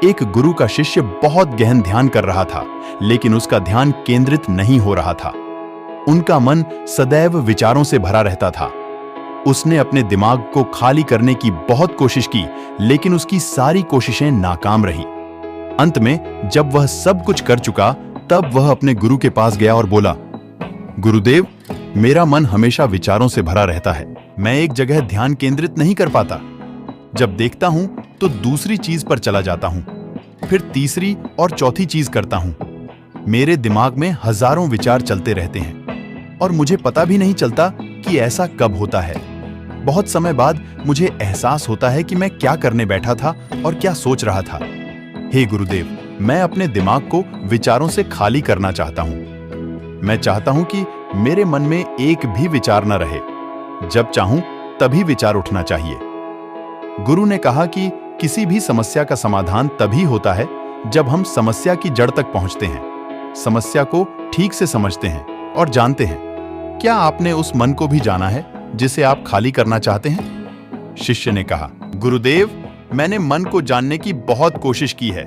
एक गुरु का शिष्य बहुत गहन ध्यान कर रहा था, लेकिन उसका ध्यान केंद्रित नहीं हो रहा था। उनका मन सदैव विचारों से भरा रहता था। उसने अपने दिमाग को खाली करने की बहुत कोशिश की, लेकिन उसकी सारी कोशिशें नाकाम रही। अंत में जब वह सब कुछ कर चुका, तब वह अपने गुरु के पास गया और बोला, गुरुदेव, मेरा मन हमेशा विचारों से भरा रहता है। मैं एक जगह ध्यान केंद्रित नहीं कर पाता। जब देखता हूं तो दूसरी चीज पर चला जाता हूं, फिर तीसरी और चौथी चीज करता हूं। मेरे दिमाग में हजारों विचार चलते रहते हैं और मुझे पता भी नहीं चलता कि ऐसा कब होता है। बहुत समय बाद मुझे एहसास होता है कि मैं क्या करने बैठा था और क्या सोच रहा था। हे गुरुदेव, मैं अपने दिमाग को विचारों से खाली करना चाहता हूं। मैं चाहता हूं कि मेरे मन में एक भी विचार न रहे। जब चाहूं तभी विचार उठना चाहिए। गुरु ने कहा कि किसी भी समस्या का समाधान तभी होता है जब हम समस्या की जड़ तक पहुंचते हैं, समस्या को ठीक से समझते हैं और जानते हैं। क्या आपने उस मन को भी जाना है जिसे आप खाली करना चाहते हैं? शिष्य ने कहा, गुरुदेव, मैंने मन को जानने की बहुत कोशिश की है,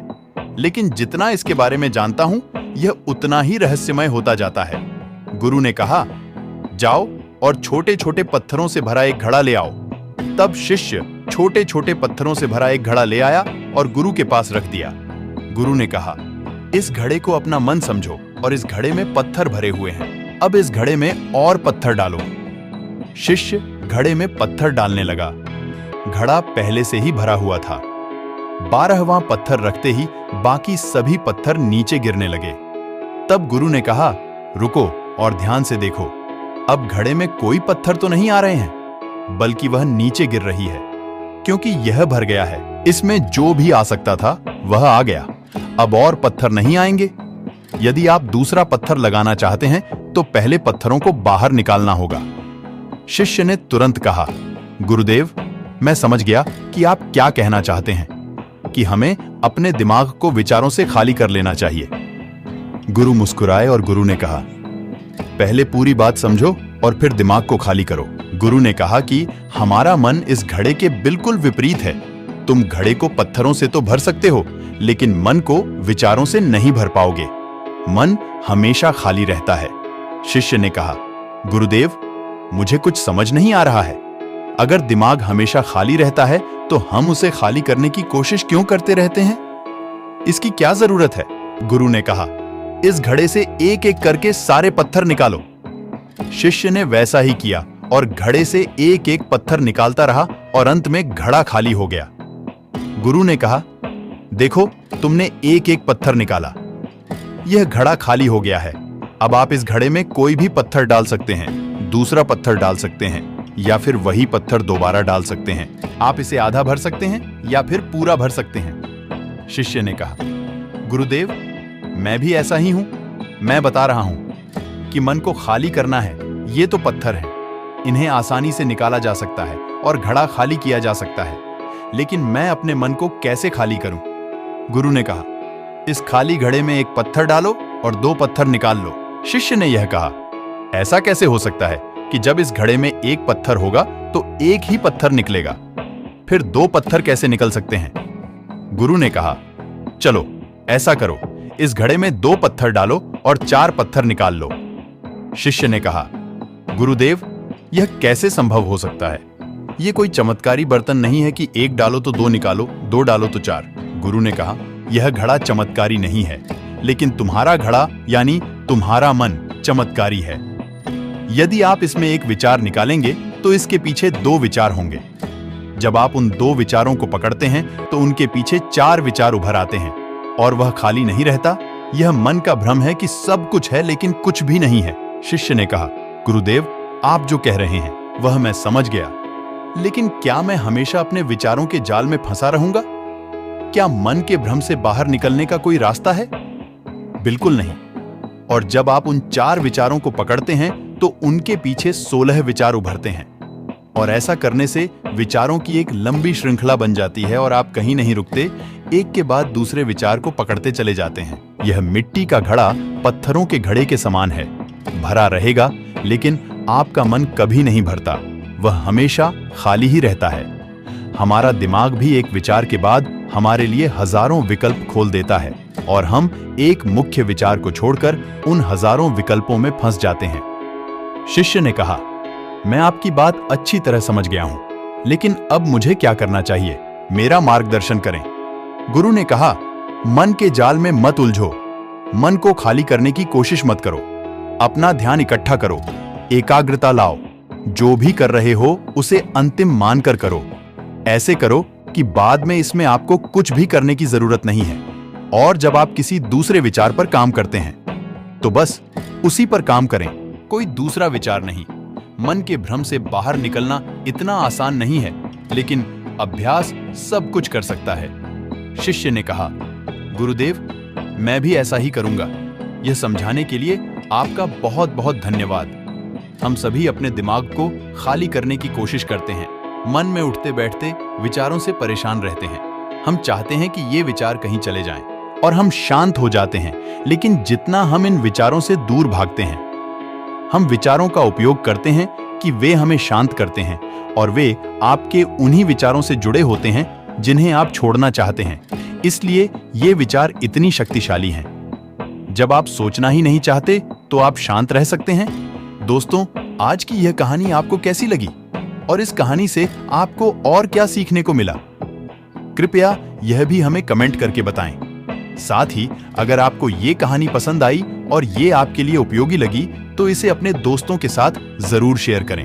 लेकिन जितना इसके बारे में जानता हूं, यह उतना ही रहस्यमय होता जाता है। गुरु ने कहा, जाओ और छोटे छोटे पत्थरों से भरा एक घड़ा ले आओ। तब शिष्य छोटे छोटे पत्थरों से भरा एक घड़ा ले आया और गुरु के पास रख दिया। गुरु ने कहा, इस घड़े को अपना मन समझो और इस घड़े में पत्थर भरे हुए हैं। अब इस घड़े में और पत्थर डालो। शिष्य घड़े में पत्थर डालने लगा। घड़ा पहले से ही भरा हुआ था। 12वां पत्थर रखते ही बाकी सभी पत्थर नीचे गिरने लगे। तब गुरु ने कहा, रुको और ध्यान से देखो। अब घड़े में कोई पत्थर तो नहीं आ रहे हैं, बल्कि वह नीचे गिर रही है, क्योंकि यह भर गया है। इसमें जो भी आ सकता था वह आ गया। अब और पत्थर नहीं आएंगे। यदि आप दूसरा पत्थर लगाना चाहते हैं तो पहले पत्थरों को बाहर निकालना होगा। शिष्य ने तुरंत कहा, गुरुदेव, मैं समझ गया कि आप क्या कहना चाहते हैं, कि हमें अपने दिमाग को विचारों से खाली कर लेना चाहिए। गुरु मुस्कुराए और गुरु ने कहा, पहले पूरी बात समझो और फिर दिमाग को खाली करो। गुरु ने कहा कि हमारा मन इस घड़े के बिल्कुल विपरीत है। तुम घड़े को पत्थरों से तो भर सकते हो, लेकिन मन को विचारों से नहीं भर पाओगे। मन हमेशा खाली रहता है। शिष्य ने कहा, गुरुदेव, मुझे कुछ समझ नहीं आ रहा है। अगर दिमाग हमेशा खाली रहता है तो हम उसे खाली करने की कोशिश क्यों करते रहते हैं? इसकी क्या जरूरत है? गुरु ने कहा, इस घड़े से एक एक करके सारे पत्थर निकालो। शिष्य ने वैसा ही किया और घड़े से एक एक पत्थर निकालता रहा और अंत में घड़ा खाली हो गया। गुरु ने कहा, देखो, तुमने एक एक पत्थर निकाला। यह घड़ा खाली हो गया है। अब आप इस घड़े में कोई भी पत्थर डाल सकते हैं, दूसरा पत्थर डाल सकते हैं, या फिर वही पत्थर दोबारा डाल सकते हैं। आप इसे आधा भर सकते हैं या फिर पूरा भर सकते हैं। शिष्य ने कहा, गुरुदेव, मैं भी ऐसा ही हूं। मैं बता रहा हूं कि मन को खाली करना है। ये तो पत्थर हैं, इन्हें आसानी से निकाला जा सकता है और घड़ा खाली किया जा सकता है, लेकिन मैं अपने मन को कैसे खाली करूं? गुरु ने कहा, इस खाली घड़े में एक पत्थर डालो और 2 पत्थर निकाल लो। शिष्य ने यह कहा, ऐसा कैसे हो सकता है कि जब इस घड़े में एक पत्थर होगा तो एक ही पत्थर निकलेगा, फिर 2 पत्थर कैसे निकल सकते हैं? गुरु ने कहा, चलो ऐसा करो, इस घड़े में 2 पत्थर डालो और 4 पत्थर निकाल लो। शिष्य ने कहा, गुरुदेव, यह कैसे संभव हो सकता है? यह कोई चमत्कारी बर्तन नहीं है कि 1 डालो तो 2 निकालो, 2 डालो तो 4। गुरु ने कहा, यह घड़ा चमत्कारी नहीं है, लेकिन तुम्हारा घड़ा यानी तुम्हारा मन चमत्कारी है। यदि आप इसमें एक विचार निकालेंगे तो इसके पीछे 2 विचार होंगे। जब आप उन 2 विचारों को पकड़ते हैं तो उनके पीछे 4 विचार उभर आते हैं और वह खाली नहीं रहता। यह मन का भ्रम है कि सब कुछ है लेकिन कुछ भी नहीं है। शिष्य ने कहा, गुरुदेव, आप जो कह रहे हैं वह मैं समझ गया, लेकिन क्या मैं हमेशा अपने विचारों के जाल में फंसा रहूंगा? क्या मन के भ्रम से बाहर निकलने का कोई रास्ता है? बिल्कुल नहीं। और जब आप उन 4 विचारों को पकड़ते हैं तो उनके पीछे 16 विचार उभरते हैं, और ऐसा करने से विचारों की एक लंबी श्रृंखला बन जाती है और आप कहीं नहीं रुकते, एक के बाद दूसरे विचार को पकड़ते चले जाते हैं। यह मिट्टी का घड़ा पत्थरों के घड़े के समान है, भरा रहेगा, लेकिन आपका मन कभी नहीं भरता, वह हमेशा खाली ही रहता है। हमारा दिमाग भी एक विचार के बाद हमारे लिए हजारों विकल्प खोल देता है और हम एक मुख्य विचार को छोड़कर उन हजारों विकल्पों में फंस जाते हैं। शिष्य ने कहा, मैं आपकी बात अच्छी तरह समझ गया हूं, लेकिन अब मुझे क्या करना चाहिए? मेरा मार्गदर्शन करें। गुरु ने कहा, मन के जाल में मत उलझो, मन को खाली करने की कोशिश मत करो, अपना ध्यान इकट्ठा करो, एकाग्रता लाओ, जो भी कर रहे हो उसे अंतिम मानकर करो। ऐसे करो कि बाद में इसमें आपको कुछ भी करने की जरूरत नहीं है। और जब आप किसी दूसरे विचार पर काम करते हैं तो बस उसी पर काम करें, कोई दूसरा विचार नहीं। मन के भ्रम से बाहर निकलना इतना आसान नहीं है, लेकिन अभ्यास सब कुछ कर सकता है। शिष्य ने कहा, गुरुदेव, मैं भी ऐसा ही करूंगा। यह समझाने के लिए आपका बहुत बहुत धन्यवाद। हम सभी अपने दिमाग को खाली करने की कोशिश करते हैं, मन में उठते बैठते विचारों से परेशान रहते हैं। हम चाहते हैं कि ये विचार कहीं चले जाएं और हम शांत हो जाते हैं, लेकिन जितना हम इन विचारों से दूर भागते हैं, हम विचारों का उपयोग करते हैं कि वे हमें शांत करते हैं और वे आपके उन्हीं विचारों से जुड़े होते हैं जिन्हें आप छोड़ना चाहते हैं। इसलिए ये विचार इतनी शक्तिशाली हैं। जब आप सोचना ही नहीं चाहते तो आप शांत रह सकते हैं। दोस्तों, आज की यह कहानी आपको कैसी लगी और इस कहानी से आपको और क्या सीखने को मिला? कृपया यह भी हमें कमेंट करके बताएं। साथ ही अगर आपको ये कहानी पसंद आई और ये आपके लिए उपयोगी लगी तो इसे अपने दोस्तों के साथ जरूर शेयर करें।